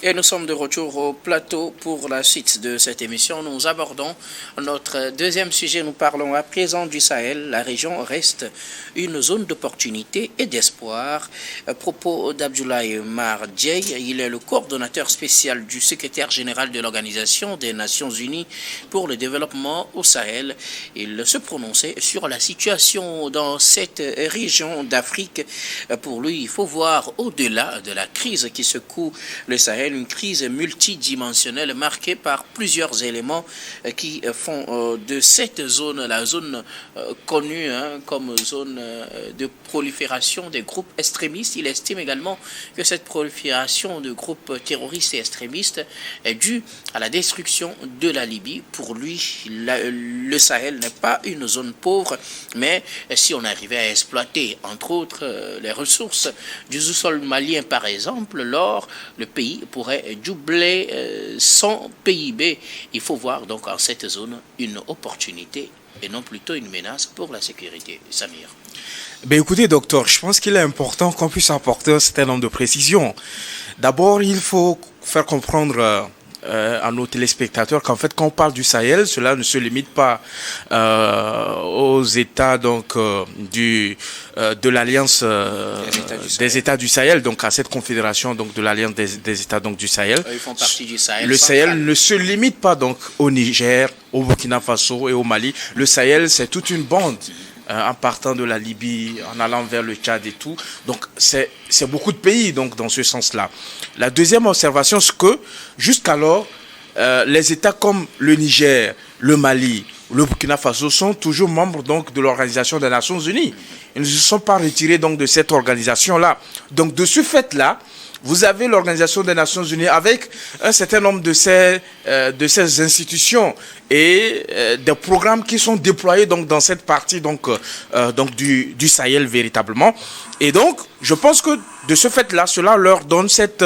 Et nous sommes de retour au plateau pour la suite de cette émission. Nous abordons notre deuxième sujet. Nous parlons à présent du Sahel. La région reste une zone d'opportunité et d'espoir. Propos d'Abdoulaye Mar Dieye. Il est le coordonnateur spécial du secrétaire général de l'Organisation des Nations Unies pour le développement au Sahel. Il se prononçait sur la situation dans cette région d'Afrique. Pour lui, il faut voir au-delà de la crise qui secoue le Sahel, une crise multidimensionnelle marquée par plusieurs éléments qui font de cette zone la zone connue comme zone de prolifération des groupes extrémistes. Il estime également que cette prolifération de groupes terroristes et extrémistes est due à la destruction de la Libye. Pour lui, le Sahel n'est pas une zone pauvre, mais si on arrivait à exploiter, entre autres, les ressources du sous-sol malien, par exemple, l'or, le pays pourrait doubler son PIB. Il faut voir donc en cette zone une opportunité et non plutôt une menace pour la sécurité. Samir. Ben écoutez, docteur, je pense qu'il est important qu'on puisse apporter un certain nombre de précisions. D'abord, il faut faire comprendre à nos téléspectateurs qu'en fait, quand on parle du Sahel, cela ne se limite pas aux États donc de l'alliance des États du Sahel, donc à cette confédération donc de l'alliance des États donc du Sahel. Ils font partie du Sahel. Le Sahel ne se limite pas donc au Niger, au Burkina Faso et au Mali. Le Sahel, c'est toute une bande. En partant de la Libye, en allant vers le Tchad et tout. Donc, c'est beaucoup de pays donc, dans ce sens-là. La deuxième observation, c'est que jusqu'alors, les États comme le Niger, le Mali, le Burkina Faso sont toujours membres donc, de l'Organisation des Nations Unies. Ils ne se sont pas retirés donc, de cette organisation-là. Donc, de ce fait-là, vous avez l'Organisation des Nations Unies avec un certain nombre de ces institutions et des programmes qui sont déployés donc dans cette partie donc du Sahel véritablement. Et donc, je pense que de ce fait-là, cela leur donne cette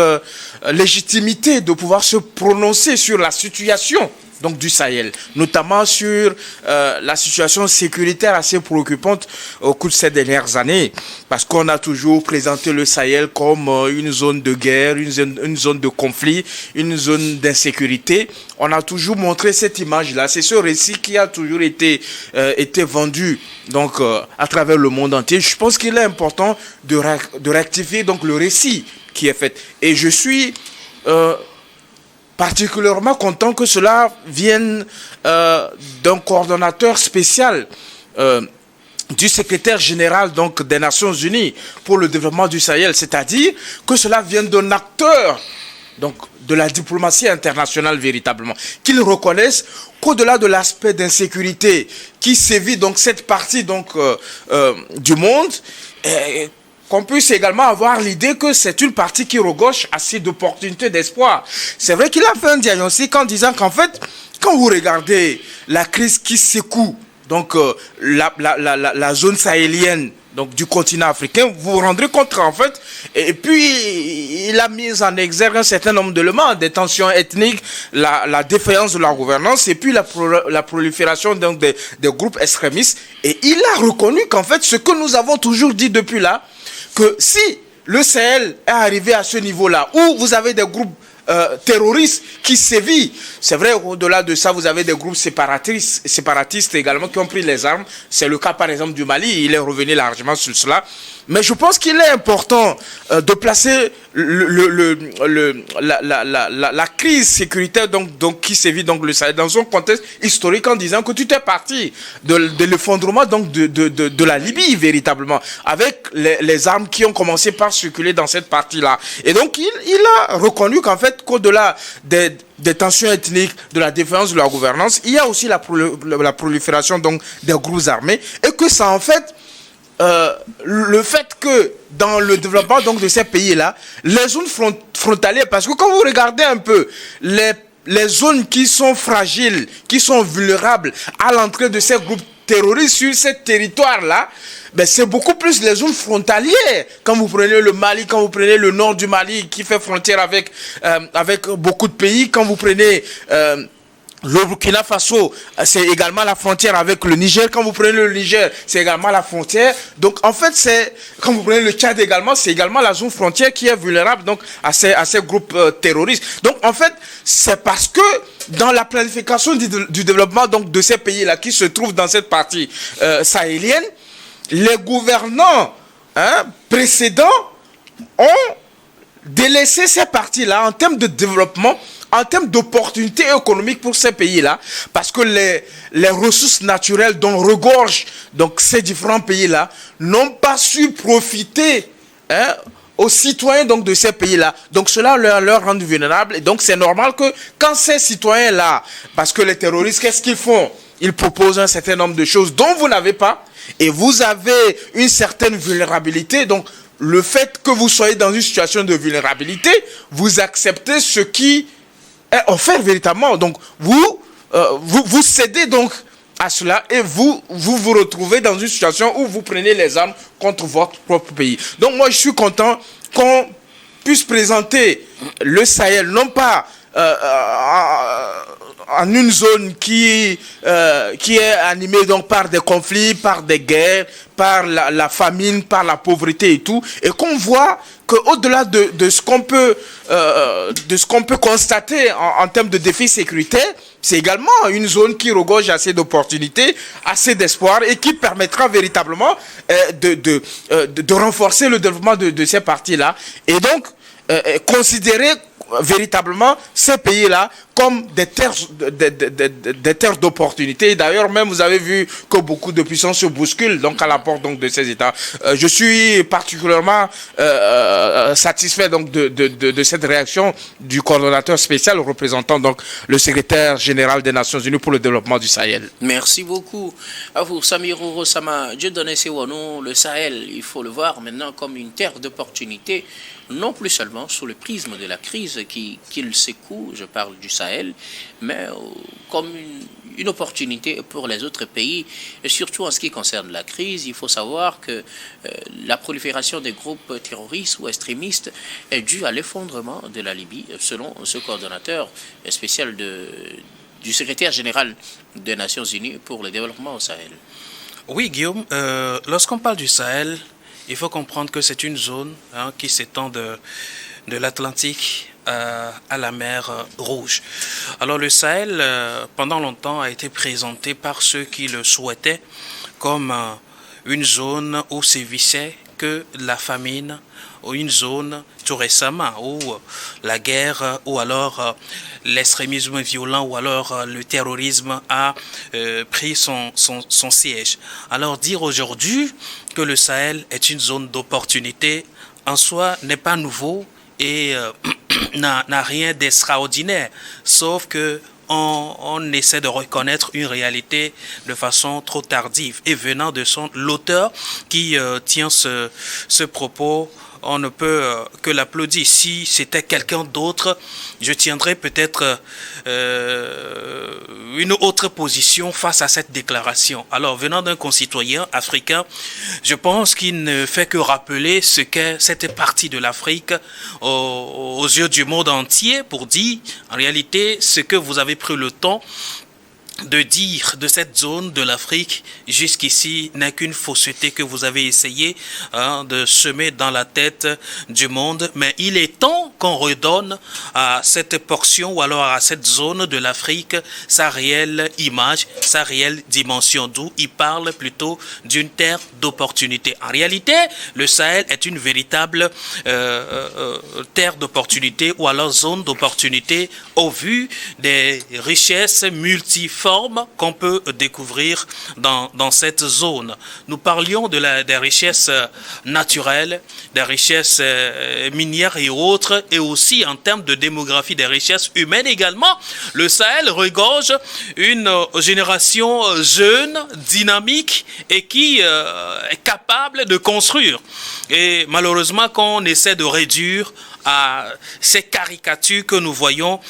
légitimité de pouvoir se prononcer sur la situation donc du Sahel, notamment sur la situation sécuritaire assez préoccupante au cours de ces dernières années, parce qu'on a toujours présenté le Sahel comme une zone de guerre, une zone de conflit, une zone d'insécurité. On a toujours montré cette image-là. C'est ce récit qui a toujours été vendu donc à travers le monde entier. Je pense qu'il est important de rectifier donc le récit qui est fait. Et je suis particulièrement content que cela vienne d'un coordonnateur spécial du secrétaire général donc des Nations Unies pour le développement du Sahel, c'est-à-dire que cela vienne d'un acteur donc de la diplomatie internationale véritablement, qu'ils reconnaissent qu'au-delà de l'aspect d'insécurité qui sévit donc cette partie donc du monde, qu'on puisse également avoir l'idée que c'est une partie qui regorge assez d'opportunités, d'espoir. C'est vrai qu'il a fait un diagnostic en disant qu'en fait, quand vous regardez la crise qui secoue donc la zone sahélienne donc du continent africain, vous vous rendrez compte en fait, et puis il a mis en exergue un certain nombre d'éléments, des tensions ethniques, la défaillance de la gouvernance, et puis la prolifération donc des groupes extrémistes, et il a reconnu qu'en fait, ce que nous avons toujours dit depuis là, que si le Sahel est arrivé à ce niveau-là, où vous avez des groupes terroristes qui sévissent, c'est vrai, au-delà de ça, vous avez des groupes séparatistes également qui ont pris les armes. C'est le cas, par exemple, du Mali. Il est revenu largement sur cela. Mais je pense qu'il est important de placer la crise sécuritaire donc qui sévit donc le Sahel dans son contexte historique en disant que tout est parti de l'effondrement donc de la Libye véritablement, avec les armes qui ont commencé par circuler dans cette partie-là. Et donc il a reconnu qu'en fait qu'au-delà des tensions ethniques, de la défaillance de la gouvernance, il y a aussi la prolifération donc des groupes armés, et que ça en fait le fait que dans le développement donc de ces pays-là, les zones frontalières, parce que quand vous regardez un peu les zones qui sont fragiles, qui sont vulnérables à l'entrée de ces groupes terroristes sur ces territoires-là, ben c'est beaucoup plus les zones frontalières. Quand vous prenez le Mali, quand vous prenez le nord du Mali qui fait frontière avec beaucoup de pays, quand vous prenez Le Burkina Faso, c'est également la frontière avec le Niger. Quand vous prenez le Niger, c'est également la frontière. Donc, en fait, quand vous prenez le Tchad également, c'est également la zone frontière qui est vulnérable donc, à ces groupes terroristes. Donc, en fait, c'est parce que dans la planification du développement donc, de ces pays-là qui se trouvent dans cette partie sahélienne, les gouvernants précédents ont délaissé ces parties-là en termes de développement, en termes d'opportunités économiques pour ces pays-là, parce que les ressources naturelles dont regorgent donc, ces différents pays-là n'ont pas su profiter aux citoyens donc, de ces pays-là. Donc cela leur rend vulnérables. Et donc c'est normal que quand ces citoyens-là, parce que les terroristes, qu'est-ce qu'ils font? Ils proposent un certain nombre de choses dont vous n'avez pas, et vous avez une certaine vulnérabilité. Donc le fait que vous soyez dans une situation de vulnérabilité, vous acceptez ce qui est offert véritablement. Donc vous cédez donc à cela et vous retrouvez dans une situation où vous prenez les armes contre votre propre pays. Donc moi je suis content qu'on puisse présenter le Sahel non pas en une zone qui est animée donc par des conflits, par des guerres, par la famine, par la pauvreté et tout, et qu'on voit qu'au-delà de ce qu'on peut constater en termes de défis sécuritaires, c'est également une zone qui regorge assez d'opportunités, assez d'espoir et qui permettra véritablement de renforcer le développement de ces parties-là et donc considérer véritablement ces pays-là comme des terres d'opportunité. D'ailleurs, même vous avez vu que beaucoup de puissances se bousculent donc à la porte donc de ces États. Je suis particulièrement satisfait donc de cette réaction du coordonnateur spécial représentant donc le secrétaire général des Nations Unies pour le développement du Sahel. Merci beaucoup à vous, Samiro Rossama. Dieu donne le Sahel, il faut le voir maintenant comme une terre d'opportunité, non plus seulement sous le prisme de la crise qu'il secoue, je parle du Sahel, mais comme une opportunité pour les autres pays, et surtout en ce qui concerne la crise. Il faut savoir que la prolifération des groupes terroristes ou extrémistes est due à l'effondrement de la Libye, selon ce coordonnateur spécial du secrétaire général des Nations Unies pour le développement au Sahel. Oui, Guillaume, lorsqu'on parle du Sahel, il faut comprendre que c'est une zone qui s'étend de l'Atlantique à la mer Rouge. Alors le Sahel, pendant longtemps, a été présenté par ceux qui le souhaitaient comme une zone où sévissait que la famine, ou une zone tout récemment où la guerre ou alors l'extrémisme violent ou alors le terrorisme a pris son siège. Alors dire aujourd'hui que le Sahel est une zone d'opportunité en soi n'est pas nouveau et n'a rien d'extraordinaire, sauf que on essaie de reconnaître une réalité de façon trop tardive. Et venant de l'auteur qui tient ce propos, on ne peut que l'applaudir. Si c'était quelqu'un d'autre, je tiendrais peut-être une autre position face à cette déclaration. Alors, venant d'un concitoyen africain, je pense qu'il ne fait que rappeler ce qu'est cette partie de l'Afrique aux yeux du monde entier pour dire, en réalité, ce que vous avez pris le temps de dire de cette zone de l'Afrique jusqu'ici n'est qu'une fausseté que vous avez essayé de semer dans la tête du monde. Mais il est temps qu'on redonne à cette portion ou alors à cette zone de l'Afrique sa réelle image, sa réelle dimension, d'où il parle plutôt d'une terre d'opportunité. En réalité, le Sahel est une véritable terre d'opportunité ou alors zone d'opportunité au vu des richesses multiformes qu'on peut découvrir dans cette zone. Nous parlions des richesses naturelles, des richesses minières et autres, et aussi en termes de démographie, des richesses humaines également. Le Sahel regorge une génération jeune, dynamique et qui est capable de construire. Et malheureusement, quand on essaie de réduire à ces caricatures que nous voyons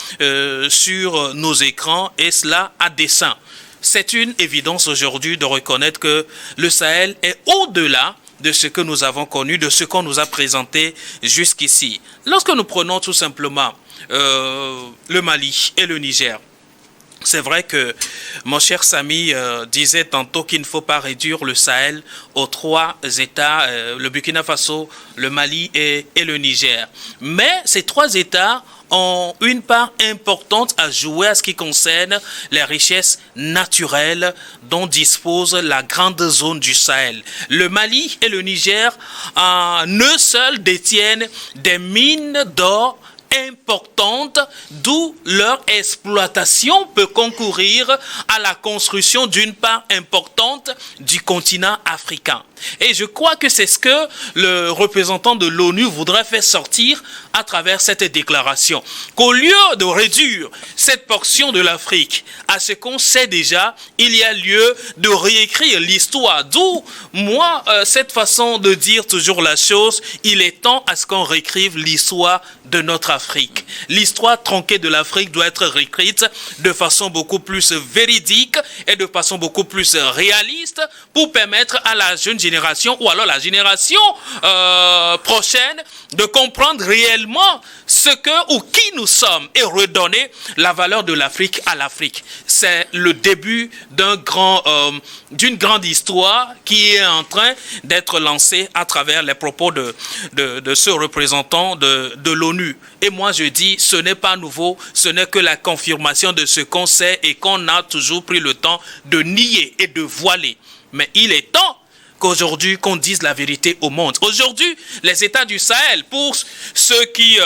sur nos écrans, et cela à dessein. C'est une évidence aujourd'hui de reconnaître que le Sahel est au-delà de ce que nous avons connu, de ce qu'on nous a présenté jusqu'ici. Lorsque nous prenons tout simplement le Mali et le Niger, C'est vrai que mon cher Samy disait tantôt qu'il ne faut pas réduire le Sahel aux 3 États, le Burkina Faso, le Mali et le Niger. Mais ces 3 États ont une part importante à jouer à ce qui concerne les richesses naturelles dont dispose la grande zone du Sahel. Le Mali et le Niger, eux seuls détiennent des mines d'or importantes, d'où leur exploitation peut concourir à la construction d'une part importante du continent africain. Et je crois que c'est ce que le représentant de l'ONU voudrait faire sortir à travers cette déclaration. Qu'au lieu de réduire cette portion de l'Afrique à ce qu'on sait déjà, il y a lieu de réécrire l'histoire. D'où, moi, cette façon de dire toujours la chose, il est temps à ce qu'on réécrive l'histoire de notre Afrique. L'histoire tronquée de l'Afrique doit être réécrite de façon beaucoup plus véridique et de façon beaucoup plus réaliste pour permettre à la jeune génération ou alors la génération prochaine de comprendre réellement ce que ou qui nous sommes et redonner la valeur de l'Afrique à l'Afrique. C'est le début d'une grande histoire qui est en train d'être lancée à travers les propos de ce représentant de l'ONU. Et moi je dis, ce n'est pas nouveau, ce n'est que la confirmation de ce qu'on sait et qu'on a toujours pris le temps de nier et de voiler. Mais il est temps qu'aujourd'hui, qu'on dise la vérité au monde. Aujourd'hui, les États du Sahel, pour ceux qui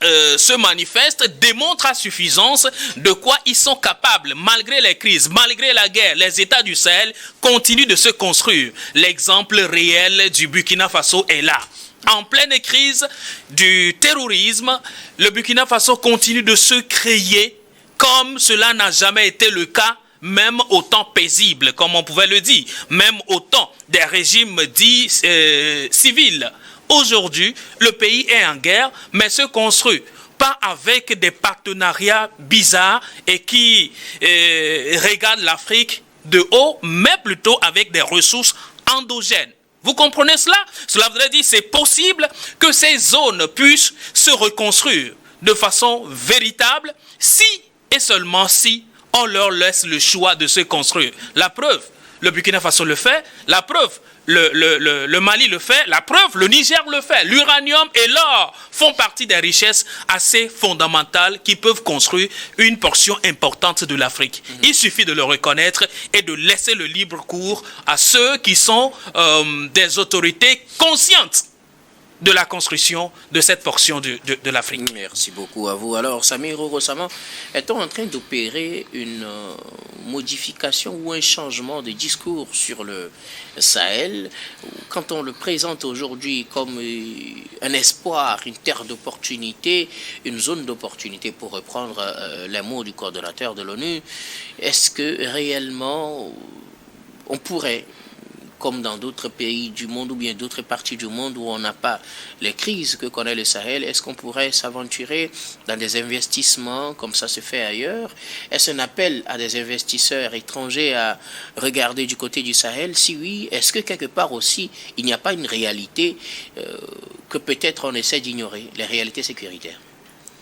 se manifestent, démontrent à suffisance de quoi ils sont capables. Malgré les crises, malgré la guerre, les États du Sahel continuent de se construire. L'exemple réel du Burkina Faso est là. En pleine crise du terrorisme, le Burkina Faso continue de se créer comme cela n'a jamais été le cas, même au temps paisible, comme on pouvait le dire, même au temps des régimes dits civils. Aujourd'hui, le pays est en guerre, mais se construit pas avec des partenariats bizarres et qui regardent l'Afrique de haut, mais plutôt avec des ressources endogènes. Vous comprenez cela? Cela voudrait dire que c'est possible que ces zones puissent se reconstruire de façon véritable si et seulement si on leur laisse le choix de se construire. La preuve, le Burkina Faso le fait. La preuve, le Mali le fait. La preuve, le Niger le fait. L'uranium et l'or font partie des richesses assez fondamentales qui peuvent construire une portion importante de l'Afrique. Il suffit de le reconnaître et de laisser le libre cours à ceux qui sont des autorités conscientes de la construction de cette portion de l'Afrique. Merci beaucoup à vous. Alors, Samir Orosama, est-on en train d'opérer une modification ou un changement de discours sur le Sahel quand on le présente aujourd'hui comme un espoir, une terre d'opportunité, une zone d'opportunité pour reprendre les mots du coordonnateur de l'ONU? Est-ce que réellement on pourrait, comme dans d'autres pays du monde ou bien d'autres parties du monde où on n'a pas les crises que connaît le Sahel, est-ce qu'on pourrait s'aventurer dans des investissements comme ça se fait ailleurs? Est-ce un appel à des investisseurs étrangers à regarder du côté du Sahel? Si oui, est-ce que quelque part aussi, il n'y a pas une réalité que peut-être on essaie d'ignorer, les réalités sécuritaires?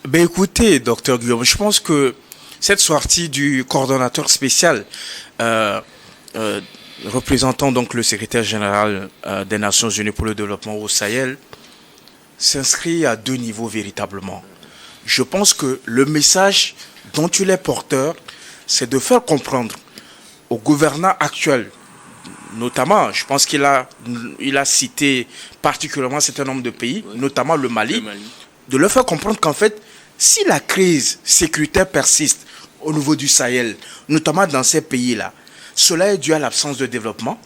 Ben écoutez, docteur Guillaume, je pense que cette sortie du coordonnateur spécial représentant donc le secrétaire général des Nations Unies pour le développement au Sahel s'inscrit à 2 niveaux véritablement. Je pense que le message dont il est porteur, c'est de faire comprendre au gouvernement actuel, notamment, je pense qu'il a cité particulièrement un certain nombre de pays, notamment le Mali, de leur faire comprendre qu'en fait, si la crise sécuritaire persiste au niveau du Sahel, notamment dans ces pays-là, cela est dû à l'absence de développement,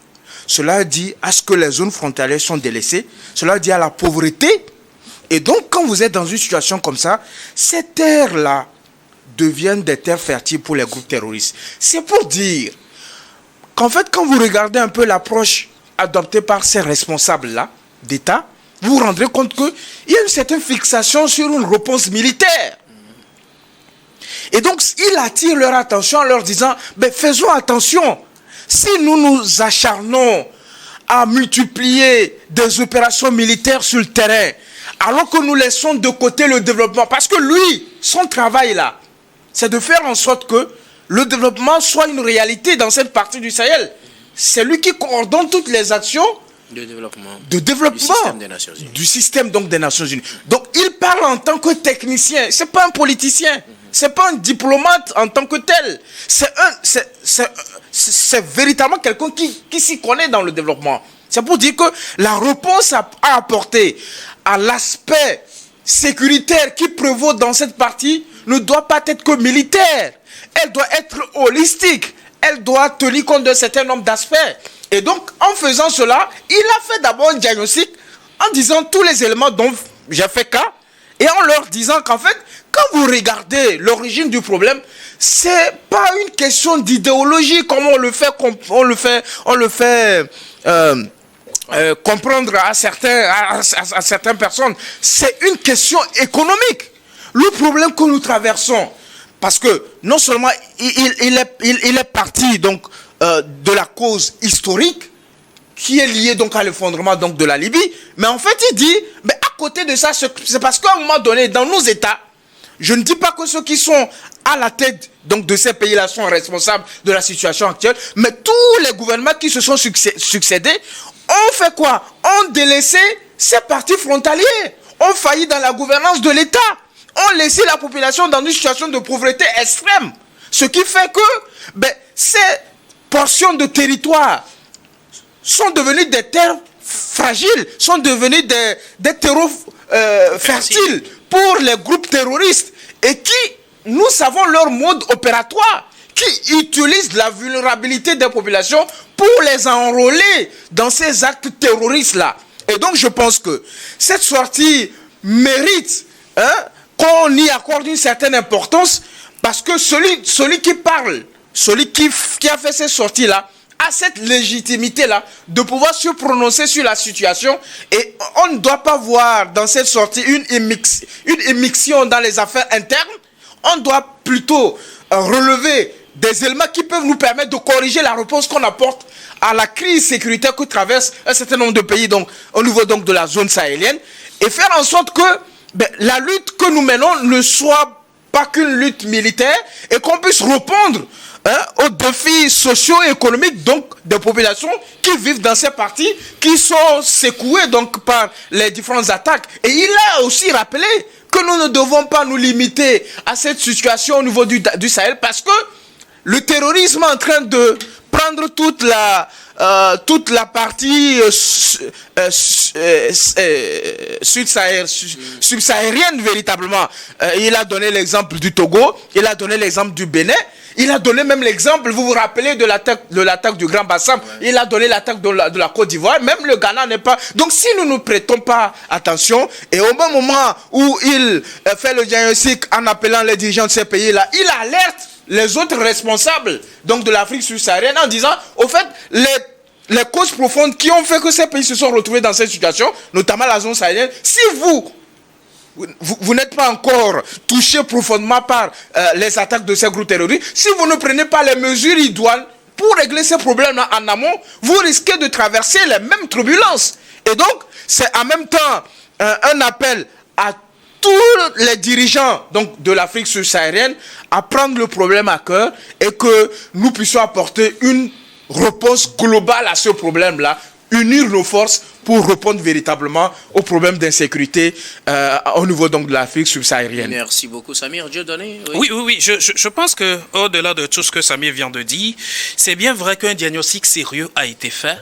cela est dû à ce que les zones frontalières sont délaissées, cela est dû à la pauvreté. Et donc, quand vous êtes dans une situation comme ça, ces terres-là deviennent des terres fertiles pour les groupes terroristes. C'est pour dire qu'en fait, quand vous regardez un peu l'approche adoptée par ces responsables-là d'État, vous vous rendrez compte qu'il y a une certaine fixation sur une réponse militaire. Et donc, il attire leur attention en leur disant, ben, faisons attention. Si nous nous acharnons à multiplier des opérations militaires sur le terrain, alors que nous laissons de côté le développement, parce que lui, son travail là, c'est de faire en sorte que le développement soit une réalité dans cette partie du Sahel. C'est lui qui coordonne toutes les actions de développement du système donc des Nations Unies. Donc il parle en tant que technicien, c'est pas un politicien, c'est pas un diplomate en tant que tel. C'est véritablement quelqu'un qui s'y connaît dans le développement. C'est pour dire que la réponse à apporter à l'aspect sécuritaire qui prévaut dans cette partie ne doit pas être que militaire. Elle doit être holistique. Elle doit tenir compte d'un certain nombre d'aspects. Et donc, en faisant cela, il a fait d'abord un diagnostic en disant tous les éléments dont j'ai fait cas et en leur disant qu'en fait, quand vous regardez l'origine du problème, c'est pas une question d'idéologie comme on le fait comprendre à certaines personnes. C'est une question économique. Le problème que nous traversons, parce que non seulement il est parti donc de la cause historique qui est liée donc à l'effondrement donc de la Libye, mais en fait il dit, mais à côté de ça, c'est parce qu'à un moment donné, dans nos États, je ne dis pas que ceux qui sont à la tête donc de ces pays-là sont responsables de la situation actuelle, mais tous les gouvernements qui se sont succédés ont fait quoi? Ont délaissé ces partis frontaliers, ont failli dans la gouvernance de l'État, ont laissé la population dans une situation de pauvreté extrême. Ce qui fait que ces portions de territoire sont devenues des terres fragiles, sont devenues des terreaux fertiles pour les groupes terroristes et qui, nous savons leur mode opératoire, qui utilisent la vulnérabilité des populations pour les enrôler dans ces actes terroristes-là. Et donc je pense que cette sortie mérite qu'on y accorde une certaine importance parce que celui qui parle, celui qui a fait cette sortie-là, a cette légitimité-là de pouvoir se prononcer sur la situation et on ne doit pas voir dans cette sortie une immixtion dans les affaires internes. On doit plutôt relever des éléments qui peuvent nous permettre de corriger la réponse qu'on apporte à la crise sécuritaire que traverse un certain nombre de pays donc, au niveau donc, de la zone sahélienne et faire en sorte que la lutte que nous menons ne soit pas qu'une lutte militaire et qu'on puisse répondre aux défis socio-économiques donc des populations qui vivent dans ces parties qui sont secouées donc par les différentes attaques. Et il a aussi rappelé que nous ne devons pas nous limiter à cette situation au niveau du Sahel parce que le terrorisme est en train de prendre toute la partie subsaharienne véritablement. Il a donné l'exemple du Togo, il a donné l'exemple du Bénin, il a donné même l'exemple, vous vous rappelez de l'attaque du Grand Bassam, il a donné l'attaque de la Côte d'Ivoire, même le Ghana n'est pas... Donc si nous ne prêtons pas attention, et au bon moment où il fait le diagnostic en appelant les dirigeants de ces pays-là, il alerte les autres responsables donc de l'Afrique subsaharienne en disant, au fait, les causes profondes qui ont fait que ces pays se sont retrouvés dans cette situation, notamment la zone sahélienne, si vous n'êtes pas encore touché profondément par les attaques de ces groupes terroristes, si vous ne prenez pas les mesures idoines pour régler ces problèmes en amont, vous risquez de traverser les mêmes turbulences. Et donc, c'est en même temps un appel à tous les dirigeants donc, de l'Afrique subsaharienne à prendre le problème à cœur et que nous puissions apporter une réponse globale à ce problème-là, unir nos forces pour répondre véritablement aux problèmes d'insécurité au niveau donc, de l'Afrique subsaharienne. Merci beaucoup, Samir. Dieudonné, oui. Je pense qu'au-delà de tout ce que Samir vient de dire, c'est bien vrai qu'un diagnostic sérieux a été fait.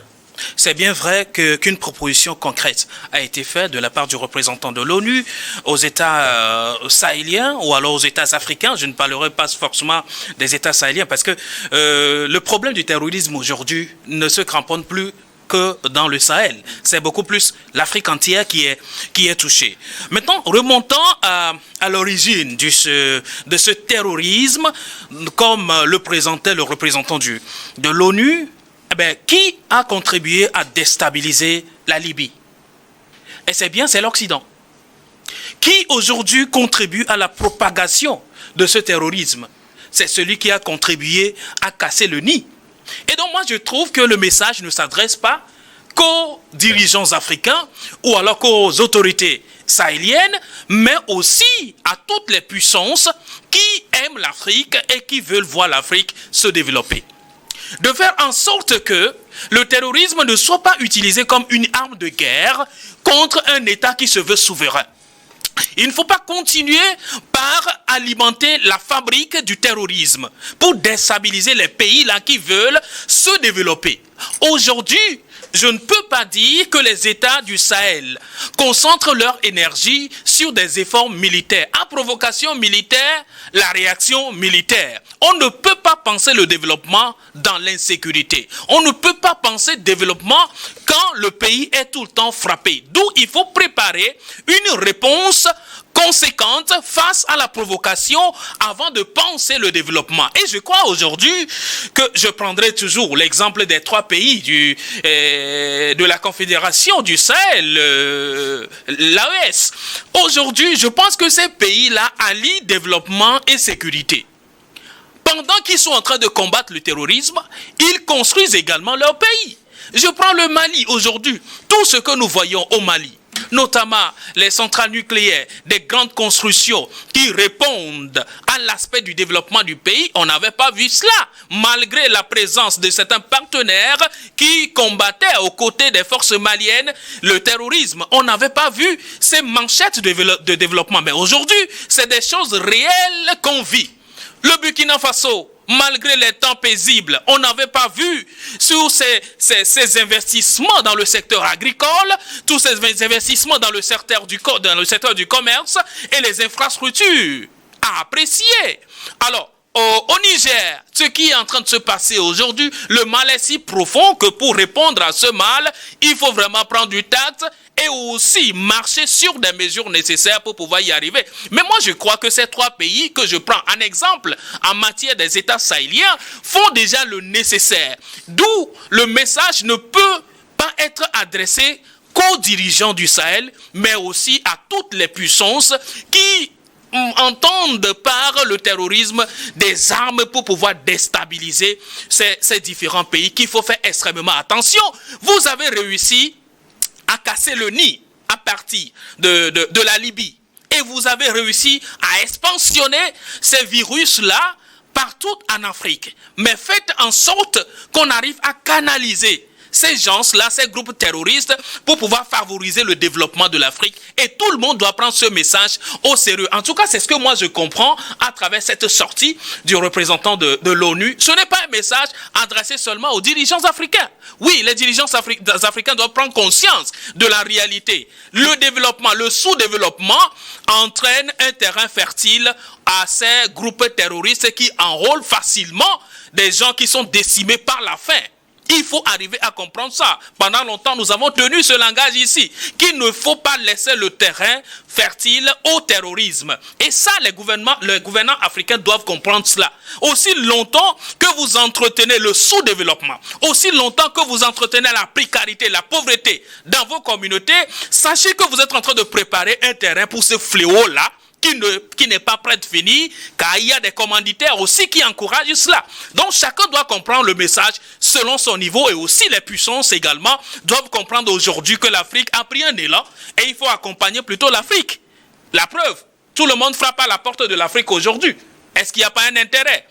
C'est bien vrai qu'une proposition concrète a été faite de la part du représentant de l'ONU aux États sahéliens ou alors aux États africains. Je ne parlerai pas forcément des États sahéliens parce que le problème du terrorisme aujourd'hui ne se cramponne plus que dans le Sahel. C'est beaucoup plus l'Afrique entière qui est touchée. Maintenant, remontant à l'origine de ce terrorisme, comme le présentait le représentant de l'ONU, qui a contribué à déstabiliser la Libye? Et c'est l'Occident. Qui aujourd'hui contribue à la propagation de ce terrorisme? C'est celui qui a contribué à casser le nid. Et donc moi je trouve que le message ne s'adresse pas qu'aux dirigeants africains ou alors qu'aux autorités sahélienne, mais aussi à toutes les puissances qui aiment l'Afrique et qui veulent voir l'Afrique se développer. De faire en sorte que le terrorisme ne soit pas utilisé comme une arme de guerre contre un État qui se veut souverain. Il ne faut pas continuer par alimenter la fabrique du terrorisme pour déstabiliser les pays là qui veulent se développer. Aujourd'hui, je ne peux pas dire que les États du Sahel concentrent leur énergie sur des efforts militaires. À provocation militaire, la réaction militaire. On ne peut pas penser le développement dans l'insécurité. On ne peut pas penser développement quand le pays est tout le temps frappé. D'où il faut préparer une réponse conséquente face à la provocation avant de penser le développement. Et je crois aujourd'hui que je prendrai toujours l'exemple des 3 pays de la Confédération du Sahel, l'AES. Aujourd'hui, je pense que ces pays-là allient développement et sécurité. Pendant qu'ils sont en train de combattre le terrorisme, ils construisent également leur pays. Je prends le Mali aujourd'hui. Tout ce que nous voyons au Mali, notamment les centrales nucléaires, des grandes constructions qui répondent à l'aspect du développement du pays, on n'avait pas vu cela, malgré la présence de certains partenaires qui combattaient aux côtés des forces maliennes le terrorisme. On n'avait pas vu ces manchettes de développement, mais aujourd'hui, c'est des choses réelles qu'on vit. Le Burkina Faso, malgré les temps paisibles, on n'avait pas vu sur ces investissements dans le secteur agricole, tous ces investissements dans le secteur du commerce et les infrastructures à apprécier. Alors, au Niger, ce qui est en train de se passer aujourd'hui, le mal est si profond que pour répondre à ce mal, il faut vraiment prendre du tact et aussi marcher sur des mesures nécessaires pour pouvoir y arriver. Mais moi, je crois que ces 3 pays que je prends en exemple en matière des États sahéliens font déjà le nécessaire. D'où le message ne peut pas être adressé qu'aux dirigeants du Sahel, mais aussi à toutes les puissances qui entendent par le terrorisme des armes pour pouvoir déstabiliser ces différents pays qu'il faut faire extrêmement attention. Vous avez réussi à casser le nid à partir de la Libye. Et vous avez réussi à expansionner ces virus-là partout en Afrique. Mais faites en sorte qu'on arrive à canaliser ces gens-là, ces groupes terroristes, pour pouvoir favoriser le développement de l'Afrique. Et tout le monde doit prendre ce message au sérieux. En tout cas, c'est ce que moi je comprends à travers cette sortie du représentant de l'ONU. Ce n'est pas un message adressé seulement aux dirigeants africains. Oui, les dirigeants africains doivent prendre conscience de la réalité. Le développement, le sous-développement entraîne un terrain fertile à ces groupes terroristes qui enrôlent facilement des gens qui sont décimés par la faim. Il faut arriver à comprendre ça. Pendant longtemps, nous avons tenu ce langage ici, qu'il ne faut pas laisser le terrain fertile au terrorisme. Et ça, les gouvernants africains doivent comprendre cela. Aussi longtemps que vous entretenez le sous-développement, aussi longtemps que vous entretenez la précarité, la pauvreté dans vos communautés, sachez que vous êtes en train de préparer un terrain pour ce fléau-là, qui n'est pas prêt de finir, car il y a des commanditaires aussi qui encouragent cela. Donc chacun doit comprendre le message selon son niveau, et aussi les puissances également doivent comprendre aujourd'hui que l'Afrique a pris un élan et il faut accompagner plutôt l'Afrique. La preuve, tout le monde frappe à la porte de l'Afrique aujourd'hui. Est-ce qu'il n'y a pas un intérêt?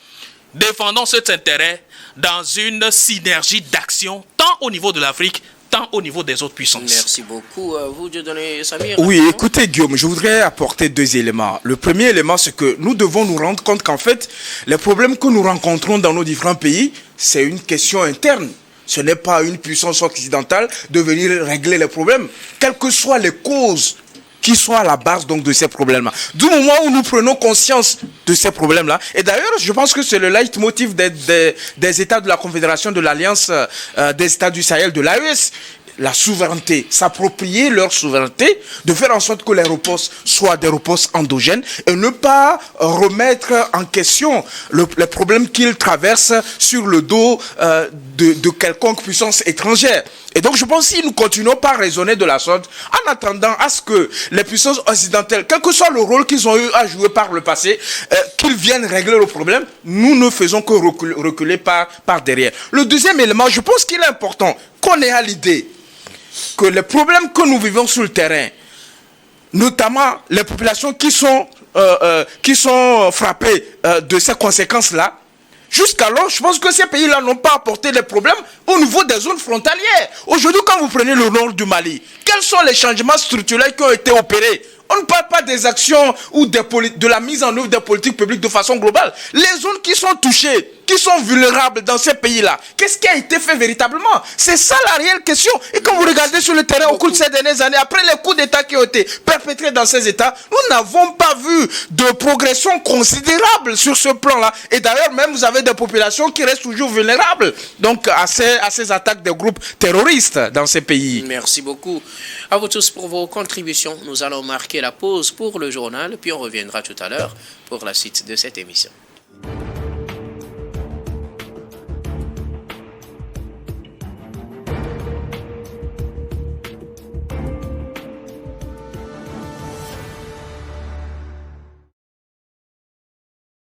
Défendons cet intérêt dans une synergie d'action, tant au niveau de l'Afrique, tant au niveau des autres puissances. Merci beaucoup. Vous, Dieudonné Samir. Oui, écoutez Guillaume, je voudrais apporter 2 éléments. Le premier élément, c'est que nous devons nous rendre compte qu'en fait, les problèmes que nous rencontrons dans nos différents pays, c'est une question interne. Ce n'est pas une puissance occidentale de venir régler les problèmes, quelles que soient les causes qui sont à la base donc de ces problèmes-là. Du moment où nous prenons conscience de ces problèmes-là, et d'ailleurs, je pense que c'est le leitmotiv des États de la Confédération de l'Alliance des États du Sahel, de l'AES, la souveraineté, s'approprier leur souveraineté, de faire en sorte que les ripostes soient des ripostes endogènes et ne pas remettre en question les problèmes qu'ils traversent sur le dos de quelconque puissance étrangère. Et donc je pense que si nous continuons par raisonner de la sorte, en attendant à ce que les puissances occidentales, quel que soit le rôle qu'ils ont eu à jouer par le passé, qu'ils viennent régler le problème, nous ne faisons que reculer par derrière. Le deuxième élément, je pense qu'il est important qu'on ait à l'idée que les problèmes que nous vivons sur le terrain notamment les populations qui sont frappées de ces conséquences-là, jusqu'alors, je pense que ces pays-là n'ont pas apporté des problèmes au niveau des zones frontalières. Aujourd'hui, quand vous prenez le nord du Mali, quels sont les changements structurels qui ont été opérés? On ne parle pas des actions ou de la mise en œuvre des politiques publiques de façon globale. Les zones qui sont touchées, qui sont vulnérables dans ces pays-là, qu'est-ce qui a été fait véritablement? C'est ça la réelle question. Et quand vous regardez sur le terrain au cours de ces dernières années, après les coups d'État qui ont été perpétrés dans ces États, nous n'avons pas vu de progression considérable sur ce plan-là. Et d'ailleurs, même vous avez des populations qui restent toujours vulnérables donc à ces attaques des groupes terroristes dans ces pays. Merci beaucoup à vous tous pour vos contributions. Nous allons marquer la pause pour le journal, puis on reviendra tout à l'heure pour la suite de cette émission.